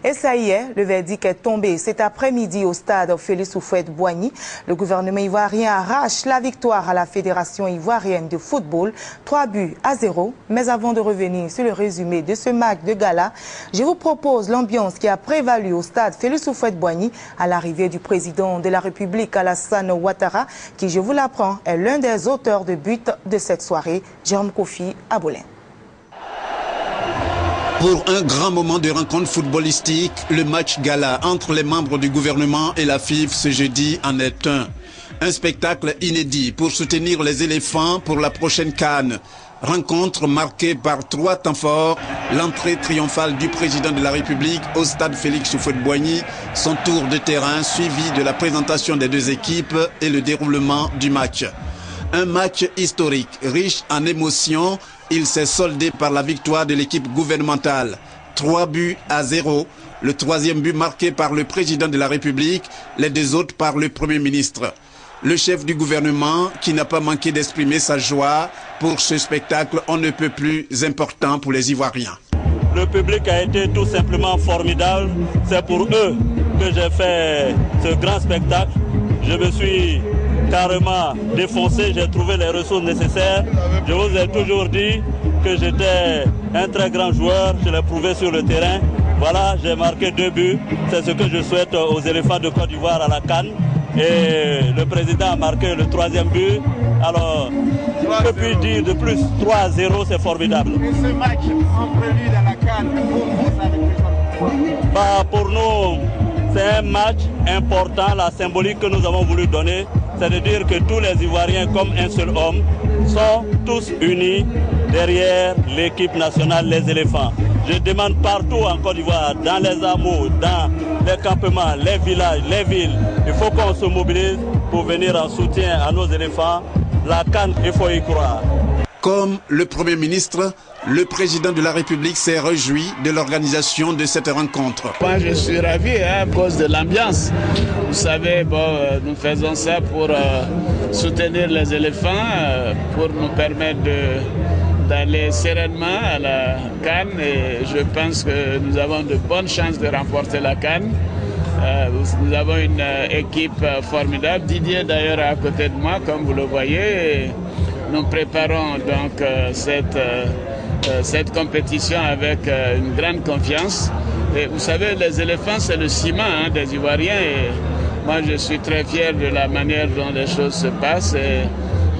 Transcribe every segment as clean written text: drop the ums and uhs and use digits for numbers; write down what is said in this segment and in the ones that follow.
Et ça y est, le verdict est tombé. Cet après-midi au stade Félix Houphouët-Boigny, le gouvernement ivoirien arrache la victoire à la Fédération ivoirienne de football, 3-0. Mais avant de revenir sur le résumé de ce match de gala, je vous propose l'ambiance qui a prévalu au stade Félix Houphouët-Boigny à l'arrivée du président de la République Alassane Ouattara, qui, je vous l'apprends, est l'un des auteurs de but de cette soirée, Jérôme Kofi Abolin. Pour un grand moment de rencontre footballistique, le match gala entre les membres du gouvernement et la FIF ce jeudi en est un. Un spectacle inédit pour soutenir les éléphants pour la prochaine CAN. Rencontre marquée par 3 temps forts, l'entrée triomphale du président de la République au stade Félix Houphouët-Boigny, son tour de terrain suivi de la présentation des 2 équipes et le déroulement du match. Un match historique, riche en émotions. Il s'est soldé par la victoire de l'équipe gouvernementale. 3-0. Le 3e but marqué par le président de la République, les 2 autres par le Premier ministre. Le chef du gouvernement qui n'a pas manqué d'exprimer sa joie pour ce spectacle on ne peut plus important pour les Ivoiriens. Le public a été tout simplement formidable. C'est pour eux que j'ai fait ce grand spectacle. Je me suis carrément défoncé, j'ai trouvé les ressources nécessaires. Je vous ai toujours dit que j'étais un très grand joueur, je l'ai prouvé sur le terrain. Voilà, j'ai marqué 2 buts, c'est ce que je souhaite aux éléphants de Côte d'Ivoire à la CAN. Et le président a marqué le 3e but. Alors, que puis-je dire de plus? 3-0, c'est formidable. Et ce match en prélude à la CAN, pour vous, ça représente quoi? Pour nous, c'est un match important, la symbolique que nous avons voulu donner. C'est-à-dire que tous les Ivoiriens, comme un seul homme, sont tous unis derrière l'équipe nationale, les éléphants. Je demande partout en Côte d'Ivoire, dans les hameaux, dans les campements, les villages, les villes, il faut qu'on se mobilise pour venir en soutien à nos éléphants. La CAN, il faut y croire. Comme le Premier ministre, le président de la République s'est réjoui de l'organisation de cette rencontre. Moi, je suis ravi à cause de l'ambiance. Vous savez, nous faisons ça pour soutenir les éléphants, pour nous permettre d'aller sereinement à la CAN. Et je pense que nous avons de bonnes chances de remporter la CAN. Nous avons une équipe formidable. Didier, d'ailleurs, est à côté de moi, comme vous le voyez. Et nous préparons donc cette compétition avec une grande confiance. Et vous savez, les éléphants, c'est le ciment des Ivoiriens. Et moi, je suis très fier de la manière dont les choses se passent. Et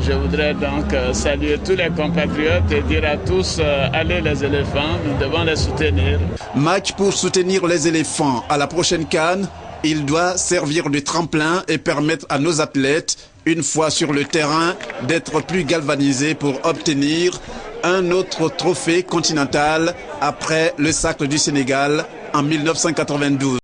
je voudrais donc saluer tous les compatriotes et dire à tous, allez les éléphants, nous devons les soutenir. Match pour soutenir les éléphants à la prochaine CAN. Il doit servir de tremplin et permettre à nos athlètes, une fois sur le terrain, d'être plus galvanisés pour obtenir un autre trophée continental après le Sacre du Sénégal en 1992.